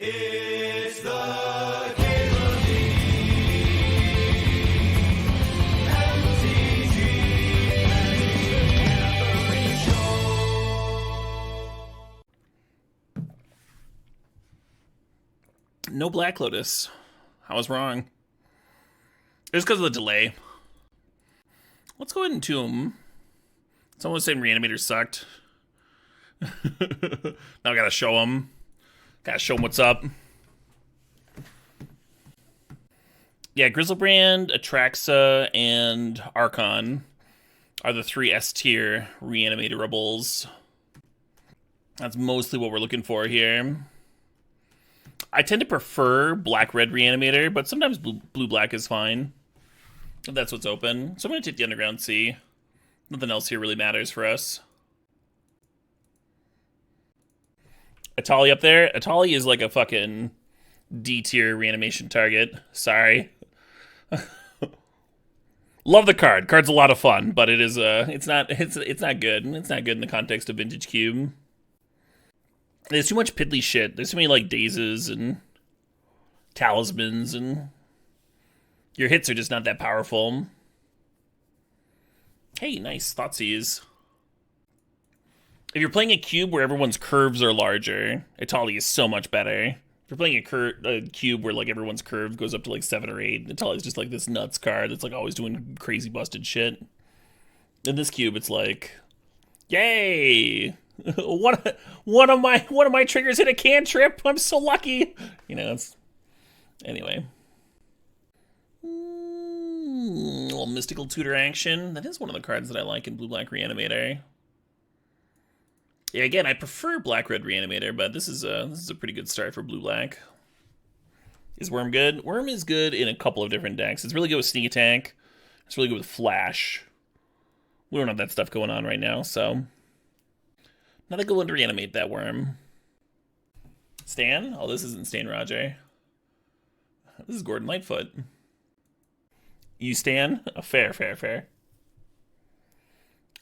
It's the MTGO Show. No Black Lotus. I was wrong. It was because of the delay. Let's go ahead and tomb. Someone was saying Reanimator sucked. Now I gotta show him. Gotta show him what's up. Yeah, Grizzlebrand, Atraxa, and Archon are the 3 S tier Reanimator rebels. That's mostly what we're looking for here. I tend to prefer Black-Red Reanimator, but sometimes Blue-Black is fine. If that's what's open. So I'm gonna take the Underground Sea. Nothing else here really matters for us. Atali up there? Atali is like a fucking D-tier reanimation target. Sorry. Love the card. Card's a lot of fun, but it's not good. It's not good in the context of Vintage Cube. There's too much piddly shit. There's too many like dazes and talismans, and your hits are just not that powerful. Hey, nice Thoughtseize. If you're playing a cube where everyone's curves are larger, Atali is so much better. If you're playing a cube where like everyone's curve goes up to like 7 or 8, Atali is just like this nuts card that's like always doing crazy busted shit. In this cube, it's like, yay! one of my triggers hit a cantrip. I'm so lucky. You know, it's anyway. Little mystical tutor action. That is one of the cards that I like in Blue-Black Reanimator. Yeah, again, I prefer Black-Red Reanimator, but this is a pretty good start for Blue-Black. Is Worm good? Worm is good in a couple of different decks. It's really good with Sneak Attack. It's really good with Flash. We don't have that stuff going on right now, so not a good one to reanimate that Worm. Stan? Oh, this isn't Stan Roger. This is Gordon Lightfoot. You Stan? Oh, fair.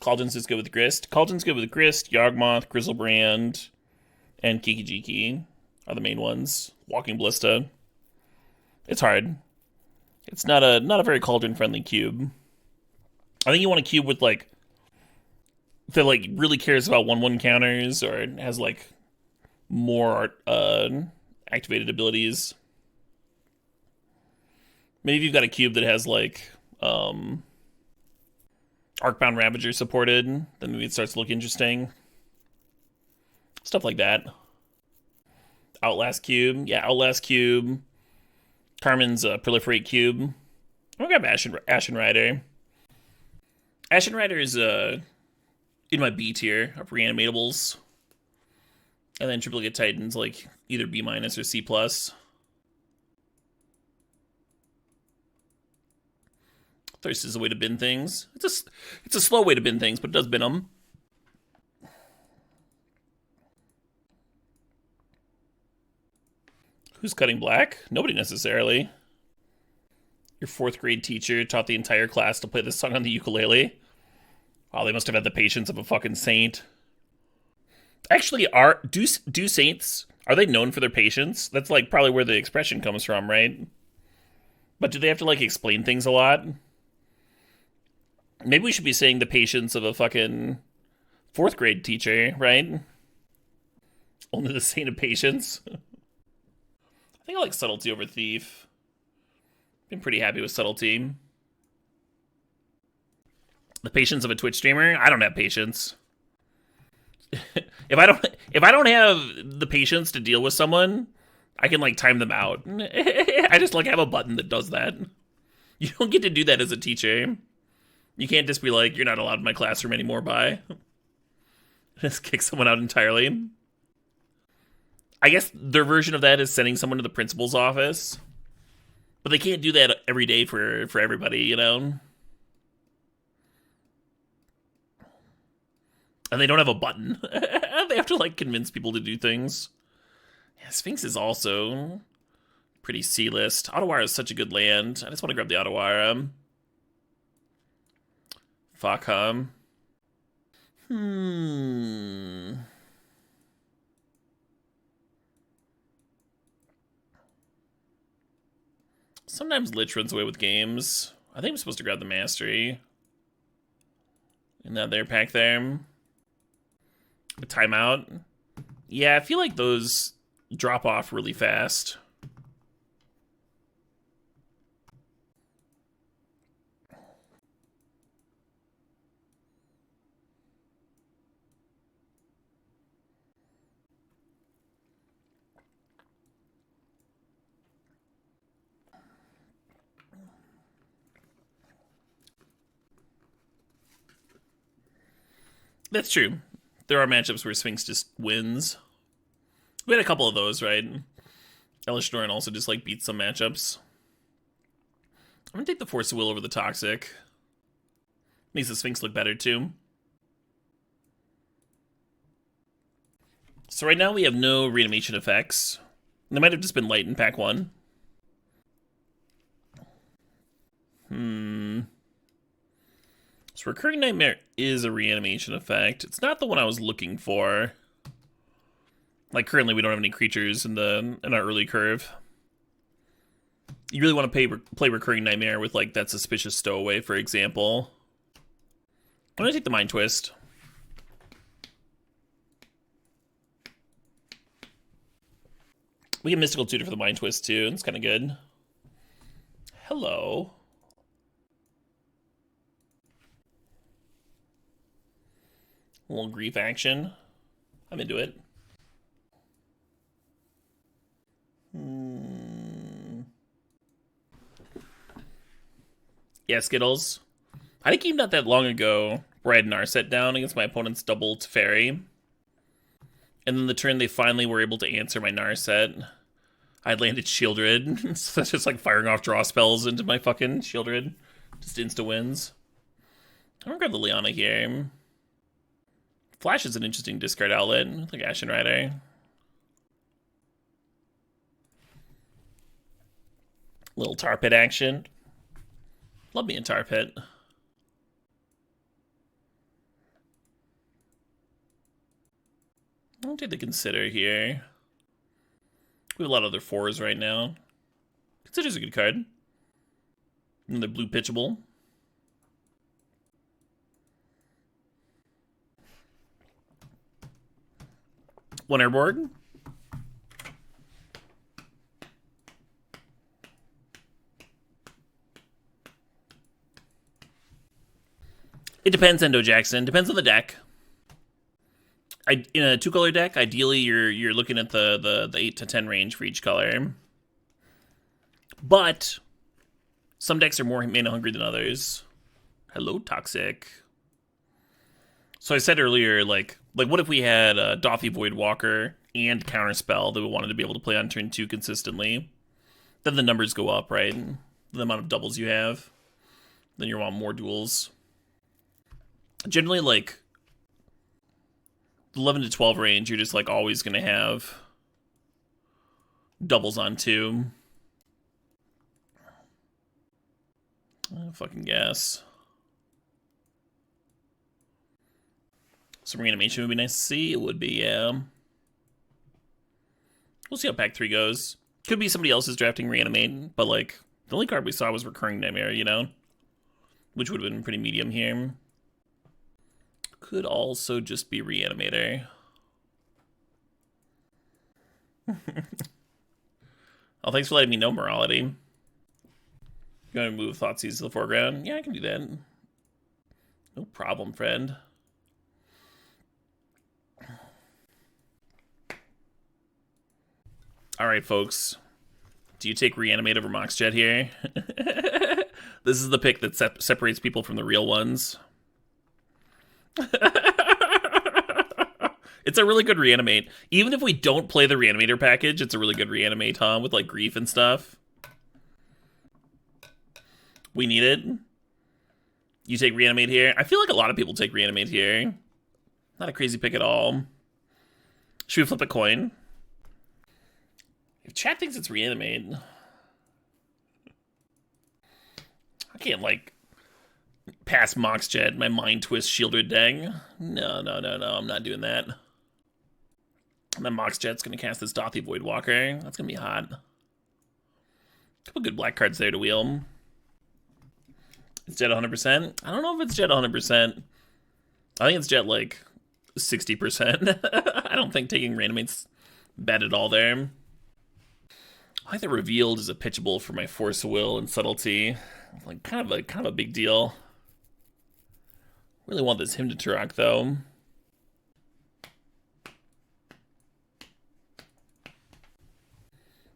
Cauldron's is good with Grist. Cauldron's good with Grist, Yawgmoth, Grizzlebrand, and Kiki-Jiki are the main ones. Walking Ballista. It's hard. It's not a very Cauldron-friendly cube. I think you want a cube with, like, that, like, really cares about 1/1 counters, or has, like, more activated abilities. Maybe if you've got a cube that has, like, Arcbound Ravager supported, then maybe it starts to look interesting. Stuff like that. Outlast Cube. Yeah, Outlast Cube. Carmen's Proliferate Cube. I'm gonna grab Ashen Rider. Ashen Rider is in my B tier of reanimatables. And then Triplicate Titan's like either B- or C+. Thirst is a way to bin things. It's a slow way to bin things, but it does bin them. Who's cutting black? Nobody necessarily. Your 4th grade teacher taught the entire class to play this song on the ukulele. Wow, they must have had the patience of a fucking saint. Actually, do saints, are they known for their patience? That's like probably where the expression comes from, right? But do they have to like explain things a lot? Maybe we should be saying the patience of a fucking 4th grade teacher, right? Only the saint of patience. I think I like Subtlety over Thief. Been pretty happy with Subtlety. The patience of a Twitch streamer? I don't have patience. If I don't have the patience to deal with someone, I can like time them out. I just like have a button that does that. You don't get to do that as a teacher. You can't just be like, you're not allowed in my classroom anymore, bye. Just kick someone out entirely. I guess their version of that is sending someone to the principal's office. But they can't do that every day for everybody, you know? And they don't have a button. They have to, like, convince people to do things. Yeah, Sphinx is also pretty C-list. Otawara is such a good land. I just want to grab the Otawara. Fuck, huh? Sometimes Lich runs away with games. I think I'm supposed to grab the Mastery. In that there pack there. A timeout. Yeah, I feel like those drop off really fast. That's true. There are matchups where Sphinx just wins. We had a couple of those, right? Elish Doran also just like beats some matchups. I'm gonna take the Force of Will over the Toxic. Makes the Sphinx look better too. So right now we have no reanimation effects. They might have just been light in pack 1. So Recurring Nightmare is a reanimation effect. It's not the one I was looking for. Like currently we don't have any creatures in our early curve. You really want to play Recurring Nightmare with like that Suspicious Stowaway, for example. I'm gonna take the Mind Twist. We get Mystical Tutor for the Mind Twist too. It's kind of good. Hello. A little grief action. I'm into it. Yeah, Skittles. I think even not that long ago where I had Narset down against my opponent's double Teferi. And then the turn they finally were able to answer my Narset, I had landed Shieldred. So that's just like firing off draw spells into my fucking Shieldred. Just insta wins. I'm gonna grab the Liana here. Flash is an interesting discard outlet, like Ashen Rider. Little Tar Pit action. Love me a Tar Pit. I'll take the Consider here. We have a lot of other 4s right now. Consider's a good card. Another blue pitchable. One airborne. It depends, Endo Jackson. Depends on the deck. In a 2-color deck, ideally you're looking at the 8 to 10 range for each color. But some decks are more mana hungry than others. Hello, Toxic. So I said earlier, like what if we had a Dothy Voidwalker and Counterspell that we wanted to be able to play on turn 2 consistently? Then the numbers go up, right? The amount of doubles you have. Then you want more duels. Generally, like, 11 to 12 range, you're just, like, always going to have doubles on 2. Fucking guess. Some reanimation would be nice to see. It would be, yeah. We'll see how pack 3 goes. Could be somebody else's drafting reanimate, but, like, the only card we saw was Recurring Nightmare, you know? Which would have been pretty medium here. Could also just be Reanimator. Oh, thanks for letting me know, Morality. You want to move Thoughtseize to the foreground? Yeah, I can do that. No problem, friend. Alright, folks. Do you take Reanimate over Moxjet here? This is the pick that separates people from the real ones. It's a really good Reanimate. Even if we don't play the Reanimator package, it's a really good Reanimate, huh? With, like, Grief and stuff. We need it. You take Reanimate here? I feel like a lot of people take Reanimate here. Not a crazy pick at all. Should we flip a coin? If chat thinks it's Reanimate... I can't, like... pass Moxjet, my Mind Twist Shieldred deck. No, I'm not doing that. My Moxjet's gonna cast this Dothy Voidwalker. That's gonna be hot. Couple good black cards there to wheel. It's jet 100%. I don't know if it's jet 100%. I think it's jet like 60%. I don't think taking Reanimate's bad at all there. I think the revealed is a pitchable for my Force of Will and Subtlety. Like kind of a big deal. Really want this Hymn to Turok though.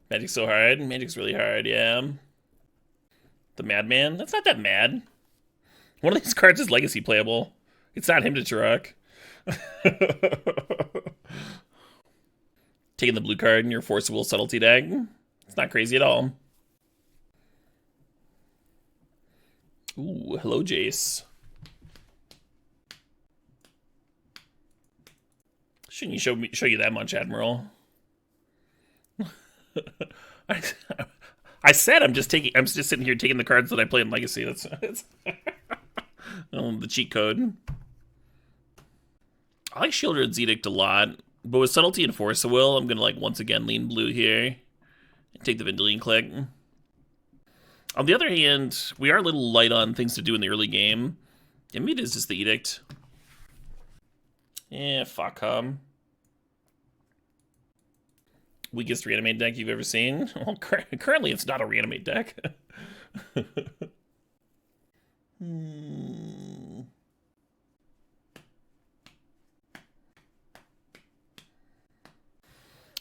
Magic's so hard. Magic's really hard, yeah. The Madman? That's not that mad. One of these cards is legacy playable. It's not Hymn to Turok. Taking the blue card in your Force of Will Subtlety deck. It's not crazy at all. Ooh, hello, Jace. Shouldn't you show you that much, Admiral? I said I'm just sitting here taking the cards that I play in Legacy. That's the cheat code. I like Shieldred's Edict a lot, but with Subtlety and Force of Will, I'm gonna like once again lean blue here and take the Vendilion Click. On the other hand, we are a little light on things to do in the early game. And maybe it is just the Edict. Yeah, fuck him. Weakest Reanimate deck you've ever seen? Well, currently it's not a Reanimate deck.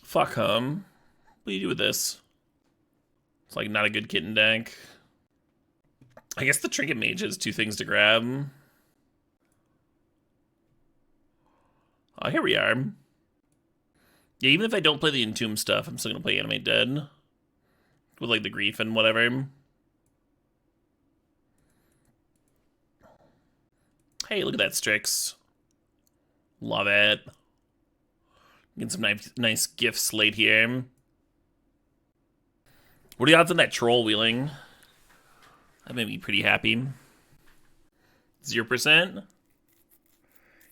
Fuck him. What do you do with this? It's like not a good kitten deck. I guess the Trinket Mage has two things to grab. Oh, here we are. Yeah, even if I don't play the Entomb stuff, I'm still gonna play Animate Dead. With like the Grief and whatever. Hey, look at that Strix. Love it. Get some nice gifts late here. What are the odds on that Troll wheeling? That made me pretty happy. 0%?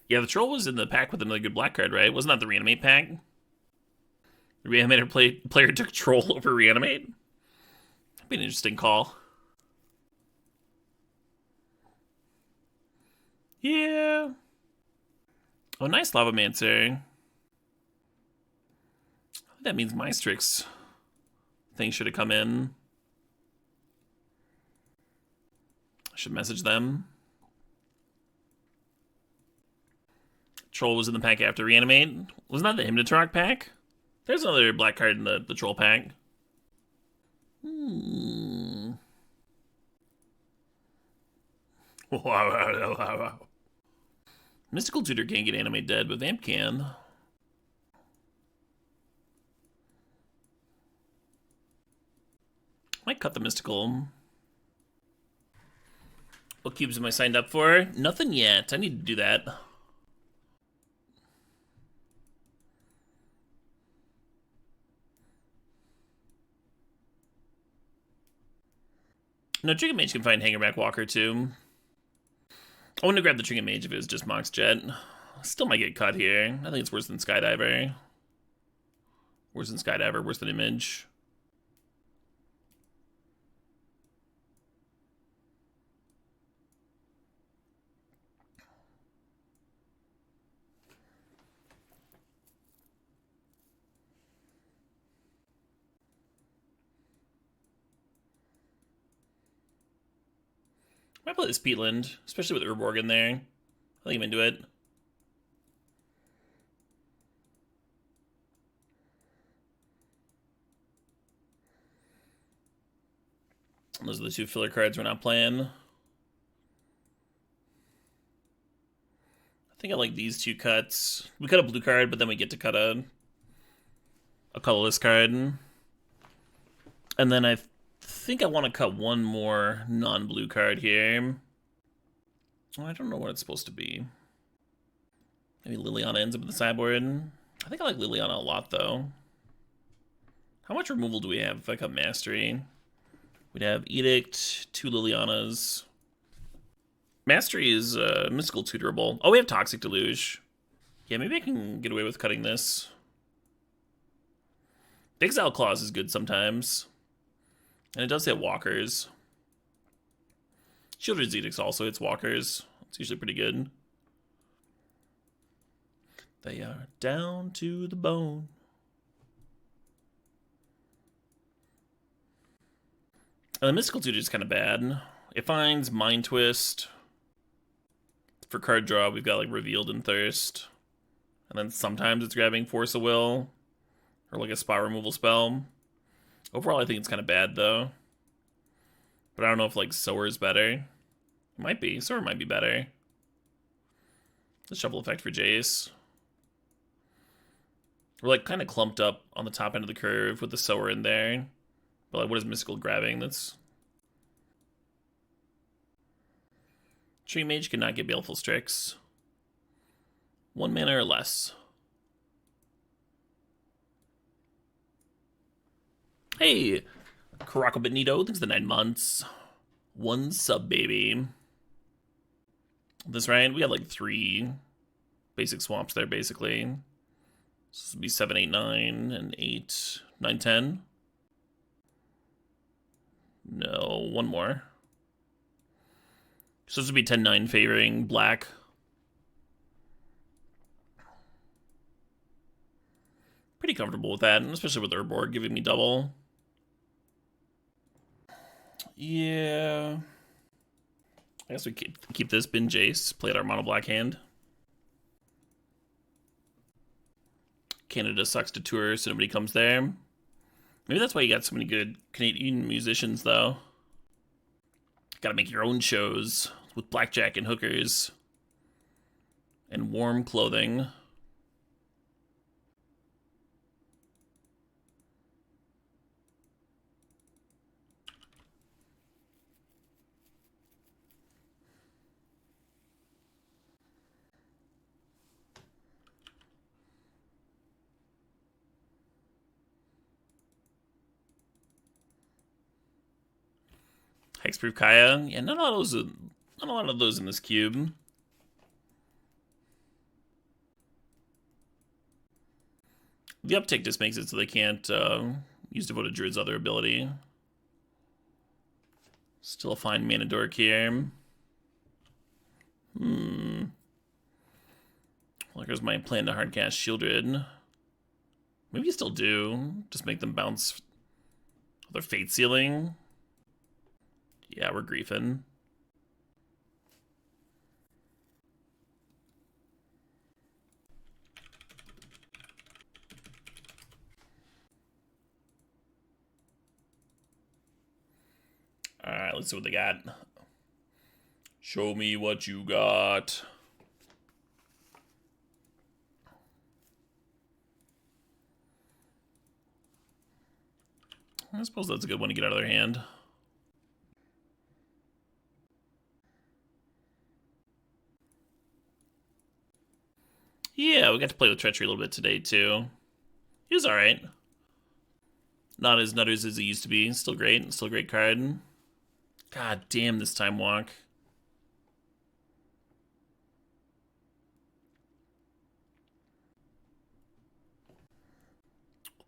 Yeah, the Troll was in the pack with another good black card, right? Wasn't that the Reanimate pack? The Reanimator player took Troll over Reanimate? That'd be an interesting call. Yeah. Oh, nice Lavamancer. That means my Strix thing should have come in. I should message them. Troll was in the pack after Reanimate. Wasn't that the Hymn to Turok pack? There's another black card in the Troll pack. Wow. Mystical Tutor can't get Animate Dead, but Vamp can. Might cut the Mystical. What cubes am I signed up for? Nothing yet. I need to do that. No, Trinket Mage can find Hangerback Walker too. I want to grab the Trinket Mage if it was just Mox Jet. Still might get cut here. I think it's worse than Skydiver. Worse than Skydiver, worse than Image. I play this Peatland, especially with Urborg in there. I think I'm into it. Those are the two filler cards we're not playing. I think I like these two cuts. We cut a blue card, but then we get to cut a colorless card. And then I think I want to cut one more non-blue card here. I don't know what it's supposed to be. Maybe Liliana ends up in the sideboard. I think I like Liliana a lot, though. How much removal do we have if I cut Mastery? We'd have Edict, 2 Lilianas. Mastery is Mystical Tutorable. Oh, we have Toxic Deluge. Yeah, maybe I can get away with cutting this. Exile Clause is good sometimes. And it does hit walkers. Shieldred's Edicts also hits walkers. It's usually pretty good. They are down to the bone. And the Mystical Tutor is kind of bad. It finds Mind Twist. For card draw, we've got like Revealed and Thirst. And then sometimes it's grabbing Force of Will. Or like a spot removal spell. Overall, I think it's kind of bad though. But I don't know if like Sower is better. It might be. Sower might be better. The Shuffle effect for Jace. We're like kind of clumped up on the top end of the curve with the Sower in there. But like, what is Mystical grabbing? That's... Tree Mage cannot get Baleful Strix. 1 mana or less. Hey, Caraco Benito, thanks for the 9 months. 1 sub, baby. This right, we had like 3 basic swaps there, basically. This would be 7, 8, 9, and 8, 9, 10. No, 1 more. So this would be 10, 9 favoring black. Pretty comfortable with that, especially with Urborg giving me double. Yeah. I guess we keep this Bin Jace, play at our mono black hand. Canada sucks to tour, so nobody comes there. Maybe that's why you got so many good Canadian musicians, though. Gotta make your own shows with blackjack and hookers and warm clothing. Hexproof Kaya. Yeah, not a lot of those in this cube. The uptick just makes it so they can't use Devoted Druid's other ability. Still a fine mana dork here. Well, here's my plan to hardcast Shieldred. Maybe you still do. Just make them bounce their Fate Sealing. Yeah, we're griefing. Alright, let's see what they got. Show me what you got. I suppose that's a good one to get out of their hand. Yeah, we got to play with Treachery a little bit today, too. He was alright. Not as nutters as he used to be. Still great. Still a great card. God damn this Time Walk.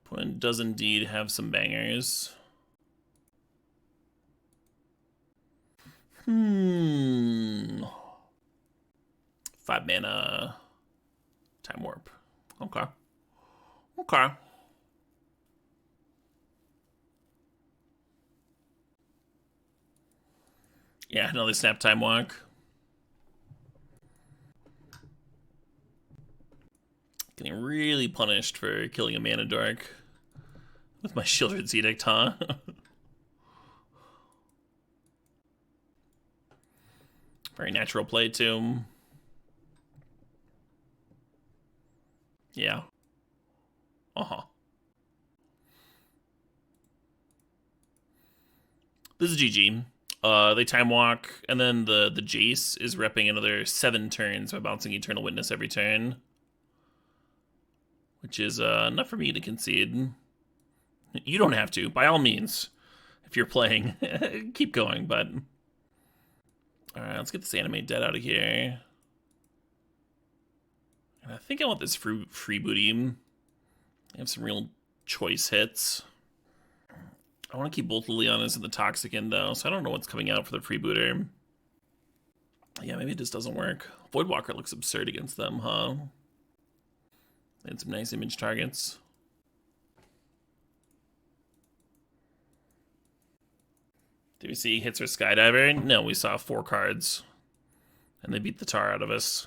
Opponent does indeed have some bangers. 5 mana Time Warp. Okay. Okay. Yeah, another Snap Time Walk. Getting really punished for killing a Mana Dork with my Shieldred's Edict, huh? Very natural play, too. Yeah. Uh-huh. This is GG. They Time Walk, and then the Jace is repping another 7 turns by bouncing Eternal Witness every turn. Which is enough for me to concede. You don't have to, by all means. If you're playing, keep going, but... Alright, let's get this Animate Dead out of here. And I think I want this free booty. I have some real choice hits. I want to keep both Lilianas and the Toxic in, though, so I don't know what's coming out for the freebooter. Yeah, maybe it just doesn't work. Voidwalker looks absurd against them, huh? They had some nice image targets. Did we see hits or Skydiver? No, we saw 4 cards. And they beat the tar out of us.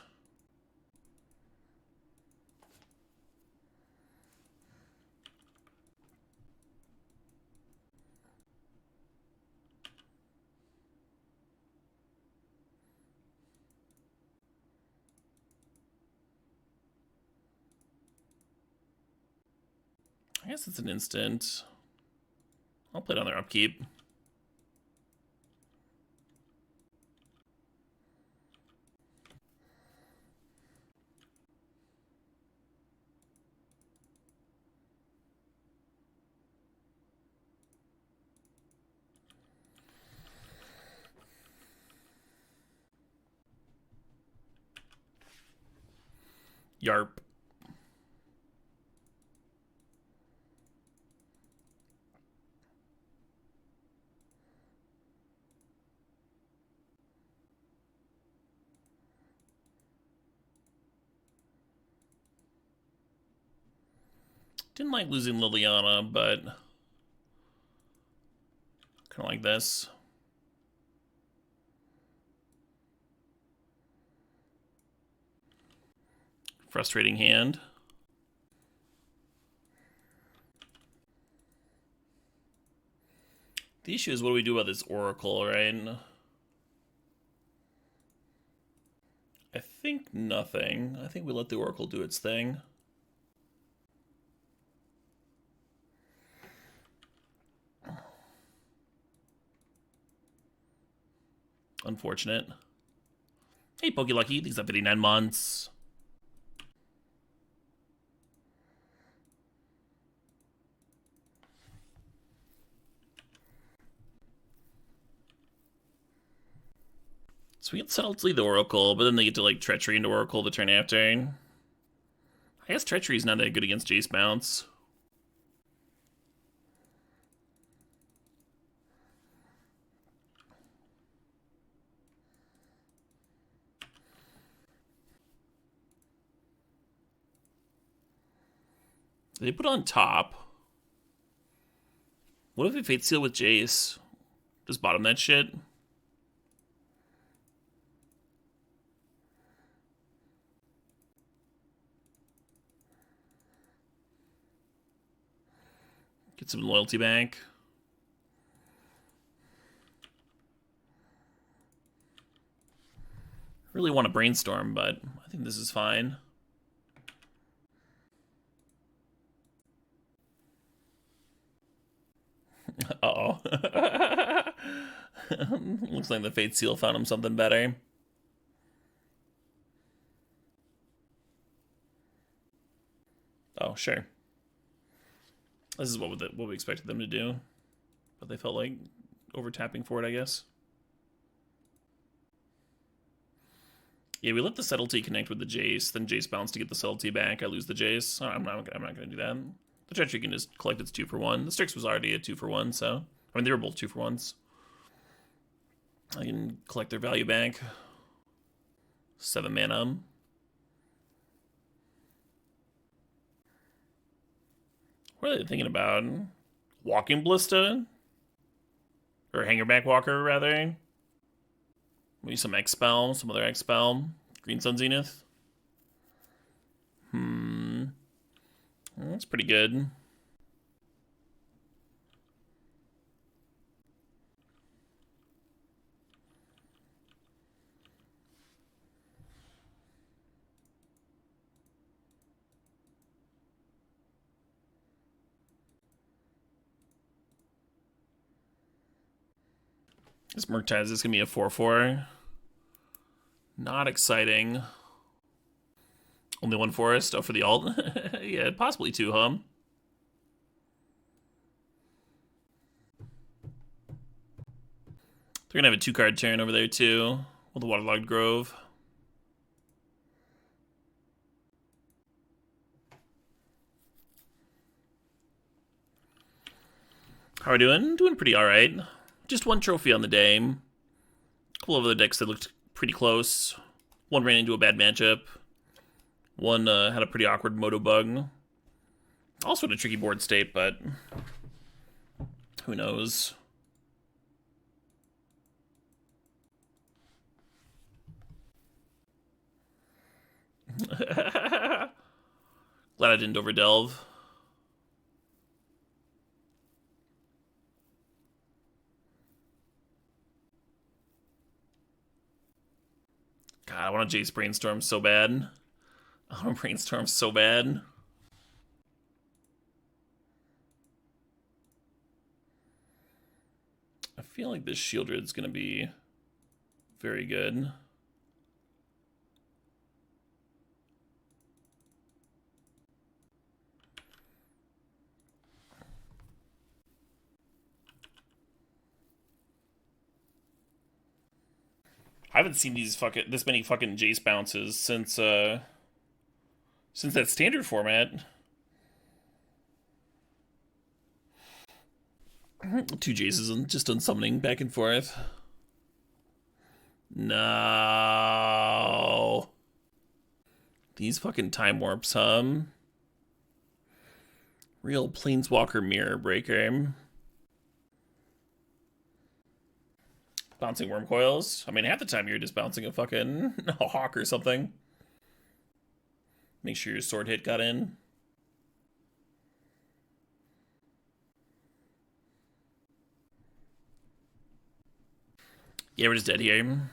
I guess it's an instant. I'll play it on their upkeep. Yarp. Didn't like losing Liliana, but kind of like this. Frustrating hand. The issue is, what do we do about this Oracle, right? I think nothing. I think we let the Oracle do its thing. Unfortunate. Hey, Pokelucky, these are 59 months. So we get subtly the Oracle, but then they get to like Treachery into Oracle the turn after. I guess Treachery's not that good against Jace Bounce. They put on top. What if we Fate Seal with Jace? Just bottom that shit. Get some loyalty back. Really want to brainstorm, but I think this is fine. Uh-oh. Looks like the Fate Seal found him something better. Oh, sure. This is what we expected them to do. But they felt like over-tapping for it, I guess. Yeah, we let the Subtlety connect with the Jace, then Jace bounce to get the Subtlety back. I lose the Jace. I'm not going to do that. The Treachery can just collect its 2-for-1. The Strix was already a 2-for-1, so... I mean, they were both 2-for-1s. I can collect their value back. 7 mana. What are they thinking about? Walking Ballista? Or Hangerback Walker, rather? Maybe some X-Spell, some other X-Spell. Green Sun Zenith. Well, that's pretty good. This Murktide is going to be a 4-4. Not exciting. Only 1 forest? Oh, for the alt? Yeah, possibly 2, huh? They're going to have a 2-card turn over there, too. With the Waterlogged Grove. How are we doing? Doing pretty alright. Just one trophy on the day. A couple of other decks that looked pretty close. One ran into a bad matchup. One had a pretty awkward moto bug. Also in a tricky board state, but who knows? Glad I didn't overdelve. God, I want to Jace Brainstorm so bad. I want to Brainstorm so bad. I feel like this Shieldred's going to be very good. I haven't seen this many fucking Jace bounces since that standard format. Two Jaces and just unsummoning back and forth. No. These fucking time warps, real Planeswalker mirror breaker. Bouncing worm coils. I mean, half the time you're just bouncing a fucking hawk or something. Make sure your sword hit got in. Yeah, we're just dead here.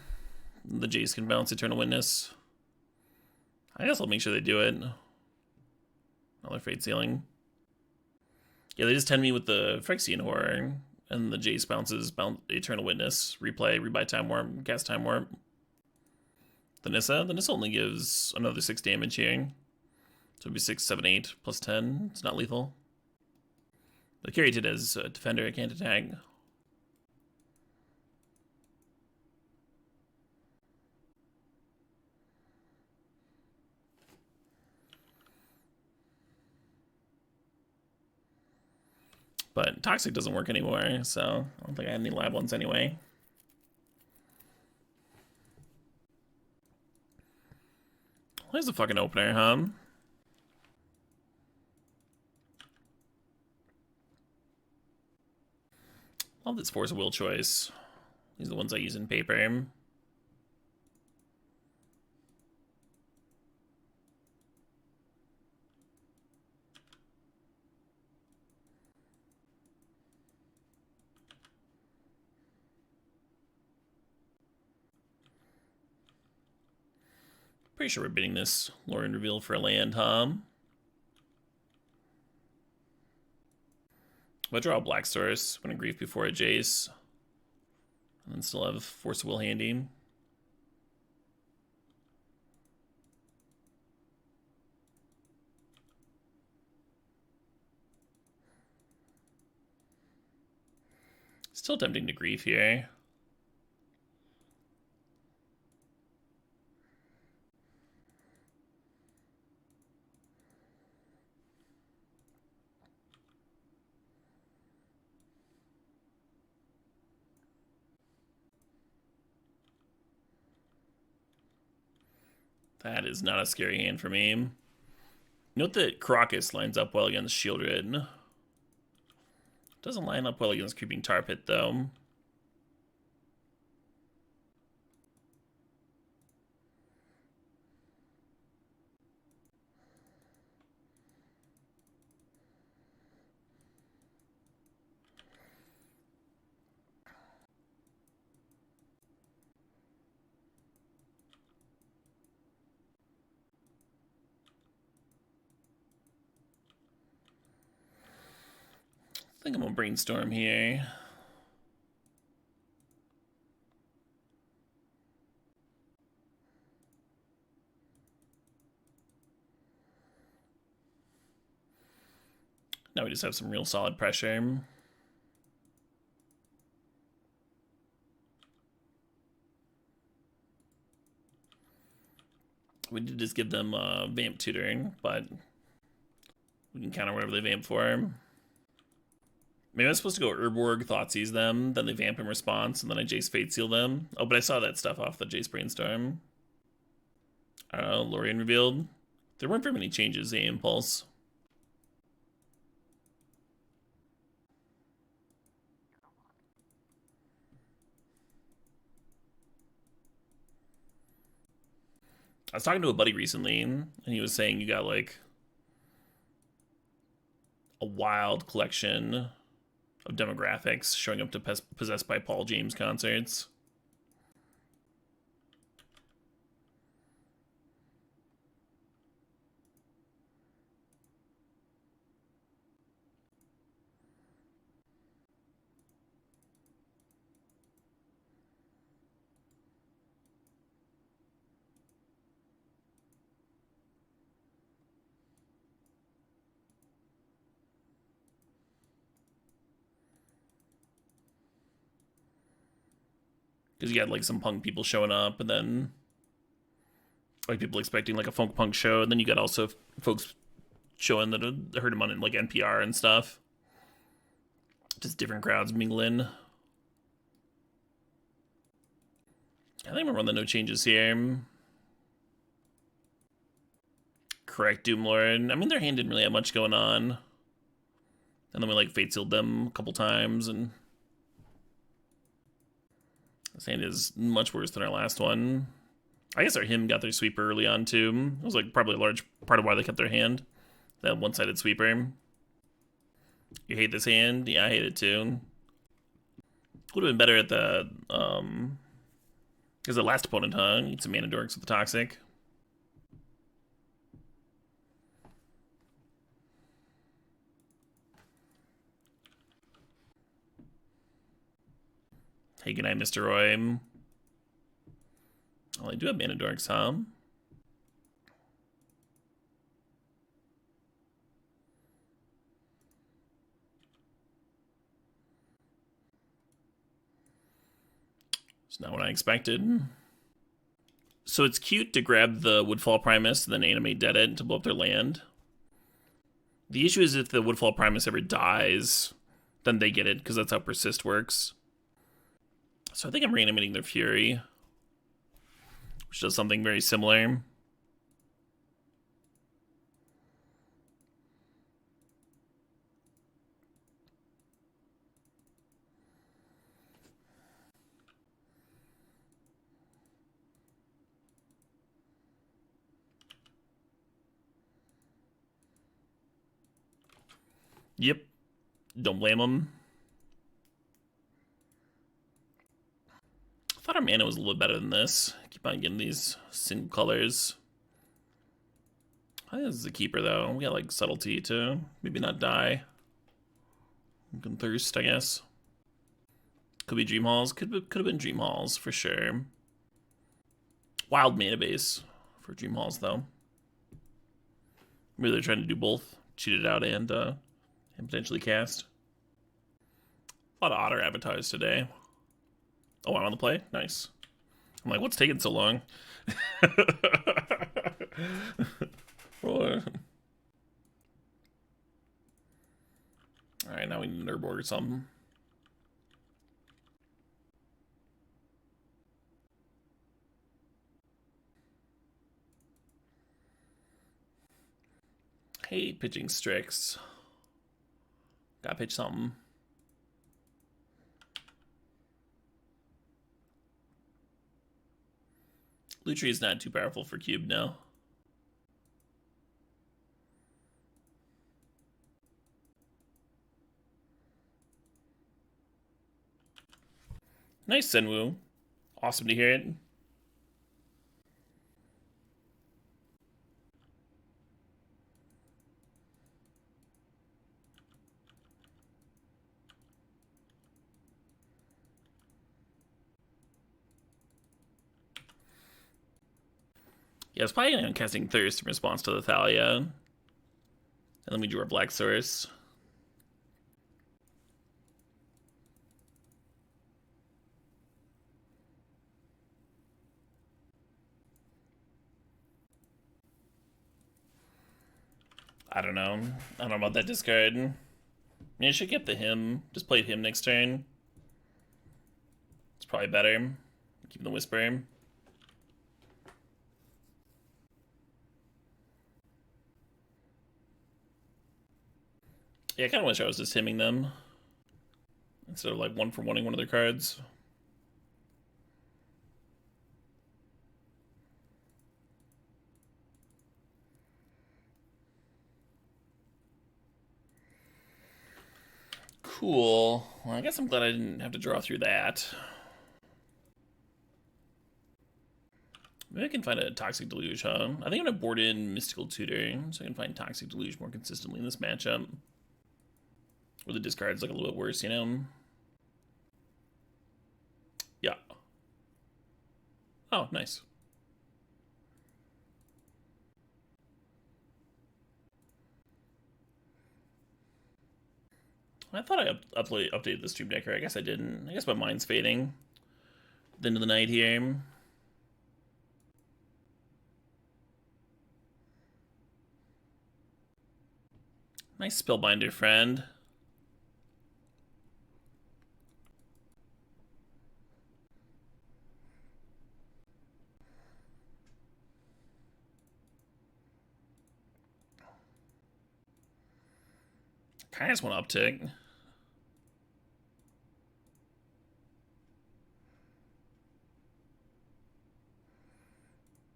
The Jace can bounce Eternal Witness. I guess I'll make sure they do it. Another Fate Sealing. Yeah, they just 10 me with the Phyrexian Horror. And the Jace bounces Eternal Witness, replay, rebuy Time Warp, cast Time Warp. The Nissa only gives another 6 damage here. So it'd be 6, 7, 8, plus 10. It's not lethal. The Caryatid as a defender, I can't attack. But Toxic doesn't work anymore, so I don't think I had any live ones anyway. There's the fucking opener, huh? Love this Force of Will choice. These are the ones I use in paper. Pretty sure we're bidding this Lorien Reveal for a land, huh? I'll draw a Black Source, win a Grief before a Jace. And then still have Force of Will handy. Still tempting to Grief here. That is not a scary hand for me. Note that Crocus lines up well against Shieldred. Doesn't line up well against Creeping Tar Pit, though. I think I'm gonna Brainstorm here. Now we just have some real solid pressure. We did just give them Vamp tutoring, but we can counter whatever they Vamp for. Maybe I was supposed to go Urborg, Thoughtseize them, then they vamp in response, and then I Jace Fate Seal them. Oh, but I saw that stuff off the Jace Brainstorm. I don't know, Lorien revealed. There weren't very many changes, the Impulse. I was talking to a buddy recently, and he was saying you got like a wild collection of demographics showing up to Possessed by Paul James concerts. Because you had like some punk people showing up, and then like people expecting like a funk punk show, and then you got also folks showing that heard him on like NPR and stuff. Just different crowds mingling. I think I'm gonna run the no changes here. Correct, Doomlord. I mean, their hand didn't really have much going on. And then we like Fate Sealed them a couple times, and this hand is much worse than our last one. I guess our him got their sweeper early on too. It was like probably a large part of why they kept their hand. That one-sided sweeper. You hate this hand? Yeah, I hate it too. Would have been better at the because the last opponent, huh? Need some mana dorks with the toxic. Hey, good night, Mr. Roy. Well, I do have mana dorks, huh? It's not what I expected. So it's cute to grab the Woodfall Primus and then animate Dead It to blow up their land. The issue is if the Woodfall Primus ever dies, then they get it, because that's how Persist works. So I think I'm reanimating their Fury, which does something very similar. Yep. Don't blame them. I thought our mana was a little better than this. Keep on getting these single colors. I think this is a keeper, though. We got, like, Subtlety to maybe not die. We can Thirst, I guess. Could be Dream Halls. Could have been Dream Halls, for sure. Wild mana base for Dream Halls, though. Maybe they're trying to do both. Cheat it out and potentially cast. A lot of otter avatars today. Oh, I'm on the play? Nice. I'm like, what's taking so long? Alright, now we need an Urborg or something. Hey, pitching Strix. Gotta pitch something. Lutri is not too powerful for Cube now. Nice, Senwu. Awesome to hear it. Yeah, it's probably on casting Thirst in response to the Thalia. And then we drew our Black Source. I don't know. I don't know about that discard. mean, I should get the hymn. Just play him next turn. It's probably better. Keep the whisper. Yeah, I kind of wish I was just hymning them instead of like one for one-ing one of their cards. Cool. Well, I guess I'm glad I didn't have to draw through that. Maybe I can find a Toxic Deluge, huh? I think I'm gonna board in Mystical Tutor so I can find Toxic Deluge more consistently in this matchup. Where the discard's like a little bit worse, you know? Yeah. Oh, nice. I thought I updated the Stream Decker. I guess I didn't. I guess my mind's fading. At the end of the night here. Nice Spellbinder, friend. Kind of just want to uptick.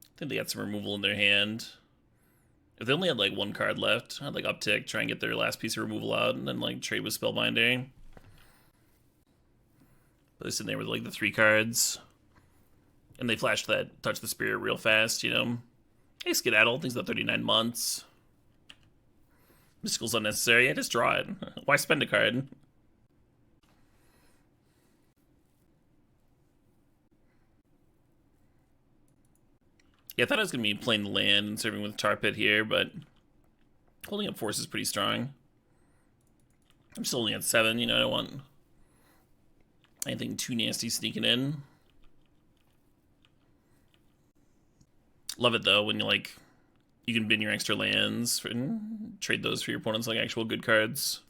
I think they got some removal in their hand. If they only had like one card left, I'd like uptick, try and get their last piece of removal out, and then like trade with Spellbinder. But they're sitting there with like the 3 cards. And they flash that Touch the Spirit real fast, you know? Hey, Skedaddle, things about 39 months. Mystical's unnecessary. Yeah, just draw it. Why spend a card? Yeah, I thought I was going to be playing the land and serving with Tar Pit here, but holding up Force is pretty strong. I'm still only at 7, you know, I don't want anything too nasty sneaking in. Love it, though, when you, like, you can bin your extra lands and trade those for your opponent's, like, actual good cards.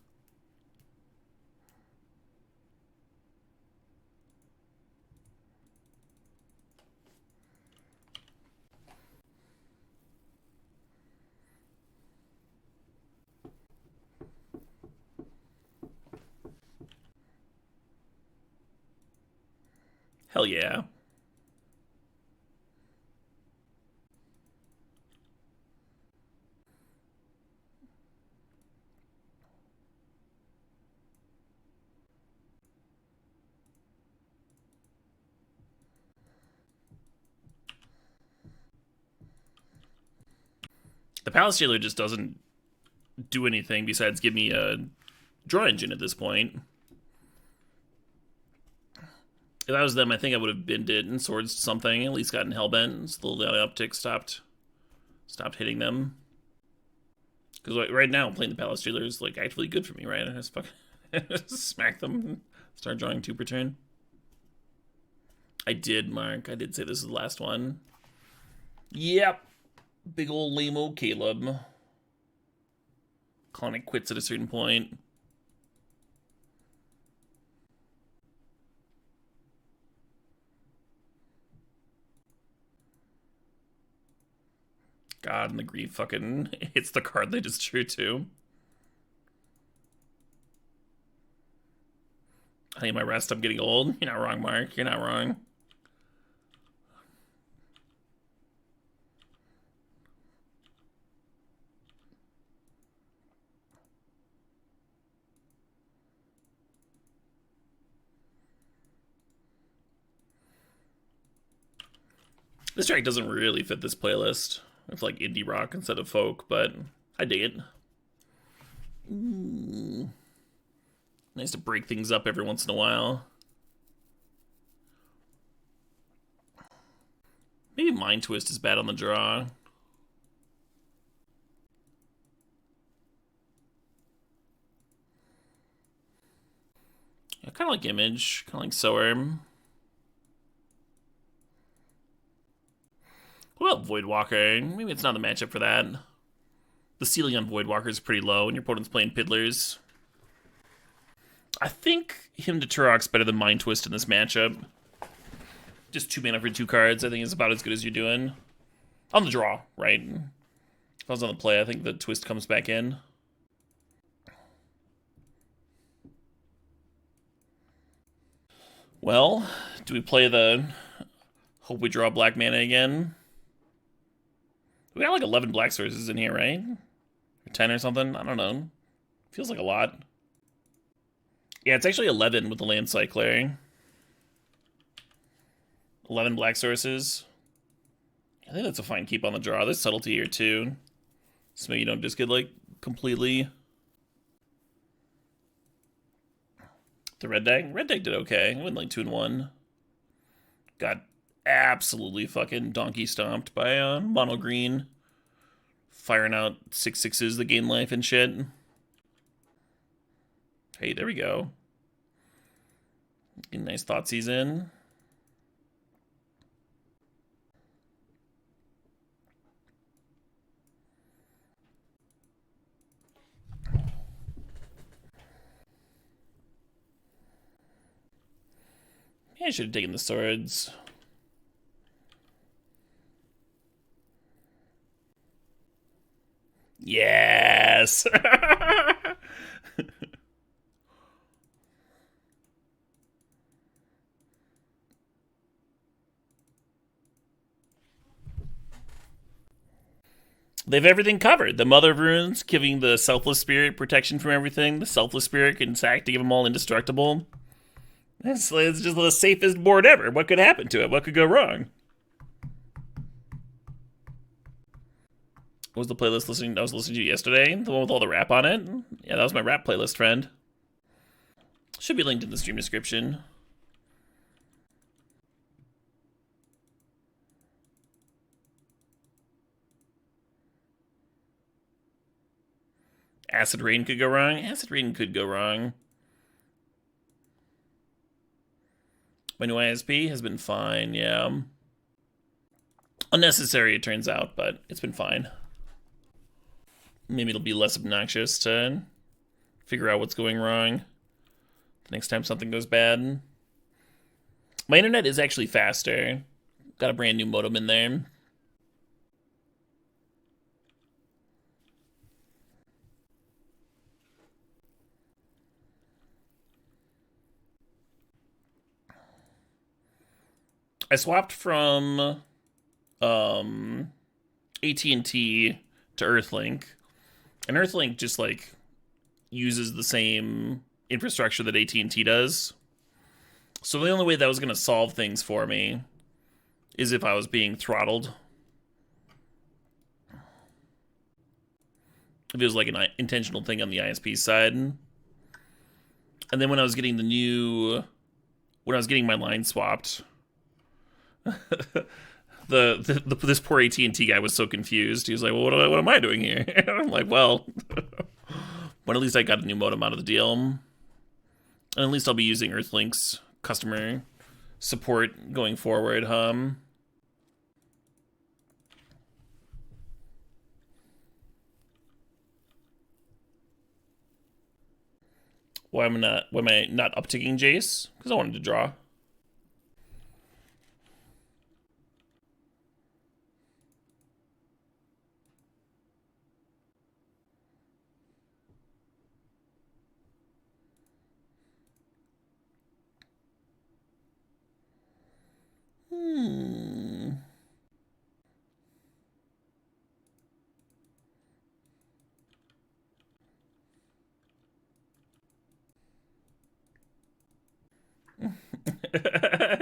Hell yeah. The Palace Jailer just doesn't do anything besides give me a draw engine at this point. If I was them, I think I would have binned it and swords something, at least gotten Hellbent, so the uptick stopped hitting them. Because right now, playing the Palace Jailer is like actually good for me, right? I just fucking smack them and start drawing 2 per turn. I did, Mark. I did say this is the last one. Yep. Big old lame-o Caleb. Calling it quits at a certain point. God, and the grief fucking hits the card they just drew too. I need my rest. I'm getting old. You're not wrong, Mark. You're not wrong. This track doesn't really fit this playlist. It's like indie rock instead of folk, but I dig it. Nice to break things up every once in a while. Maybe Mind Twist is bad on the draw. Yeah, kind of like Image, kind of like Sower. What about Voidwalker? Maybe it's not the matchup for that. The ceiling on Voidwalker is pretty low, and your opponent's playing Piddlers. I think Hymn to Turok's better than Mind Twist in this matchup. Just 2 mana for 2 cards, I think is about as good as you're doing. On the draw, right? If I was on the play, I think the twist comes back in. Well, do we play the hope we draw black mana again? We got like 11 black sources in here, right? Or 10 or something? I don't know. Feels like a lot. Yeah, it's actually 11 with the land cycler. 11 black sources. I think that's a fine keep on the draw. There's subtlety here too. So maybe you don't just get like completely. The red deck? Red deck did okay. It went like 2-1. Got absolutely fucking donkey stomped by mono green. Firing out 6/6s that gain life and shit. Hey, there we go. Getting nice Thoughtseize in. Yeah, I should have taken the swords. Yes! They have everything covered. The Mother of Runes giving the Selfless Spirit protection from everything. The Selfless Spirit can sack to give them all indestructible. It's just the safest board ever. What could happen to it? What could go wrong? What was the playlist I was listening to yesterday? The one with all the rap on it? Yeah, that was my rap playlist, friend. Should be linked in the stream description. Acid Rain could go wrong. Acid Rain could go wrong. My new ISP has been fine, yeah. Unnecessary, it turns out, but it's been fine. Maybe it'll be less obnoxious to figure out what's going wrong the next time something goes bad. My internet is actually faster. Got a brand new modem in there. I swapped from AT&T to Earthlink, and Earthlink just like uses the same infrastructure that AT&T does. So the only way that was going to solve things for me is if I was being throttled. If it was like an intentional thing on the ISP side. And then when I was getting my line swapped, this poor AT&T guy was so confused. He was like, well, what am I doing here? And I'm like, well, at least I got a new modem out of the deal. And at least I'll be using Earthlink's customer support going forward, Why am I not upticking Jace? Because I wanted to draw.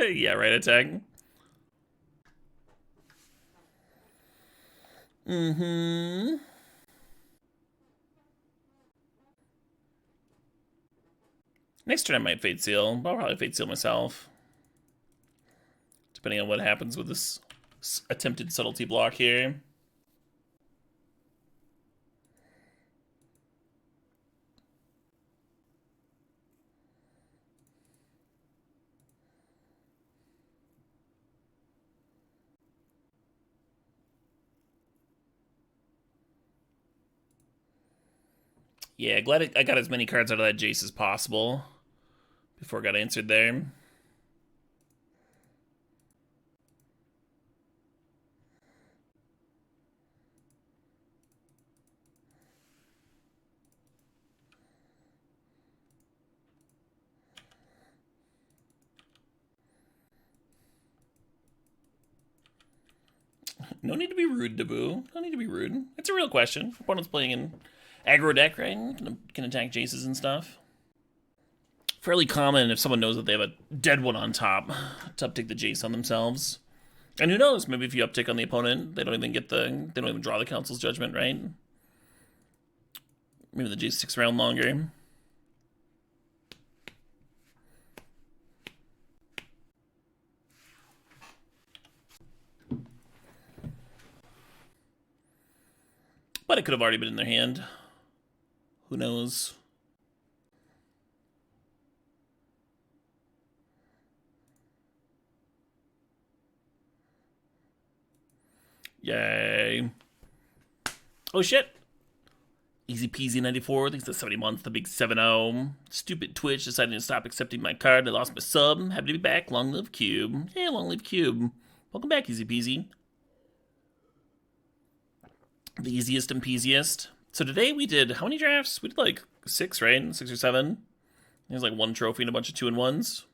Yeah, right, attack. Next turn I might Fate Seal. I'll probably Fate Seal myself. Depending on what happens with this attempted subtlety block here. Yeah, glad I got as many cards out of that Jace as possible. before it got answered there. No need to be rude, Dabu. No need to be rude. It's a real question. Opponent's playing in aggro deck, right? Can attack Jaces and stuff. Fairly common if someone knows that they have a dead one on top to uptick the Jace on themselves. And who knows? Maybe if you uptick on the opponent, they don't even draw the Council's Judgment, right? Maybe the Jace sticks around longer. But it could have already been in their hand. Who knows? Yay. Oh shit. Easy peasy 94. Thanks to 70 months. The big 7-0. Stupid Twitch deciding to stop accepting my card. I lost my sub. Happy to be back. Long live Cube. Hey, long live Cube. Welcome back, Easy Peasy. The easiest and peasiest. So today we did, how many drafts? We did like 6, right? 6 or 7. There's like 1 trophy and a bunch of 2-in-1s.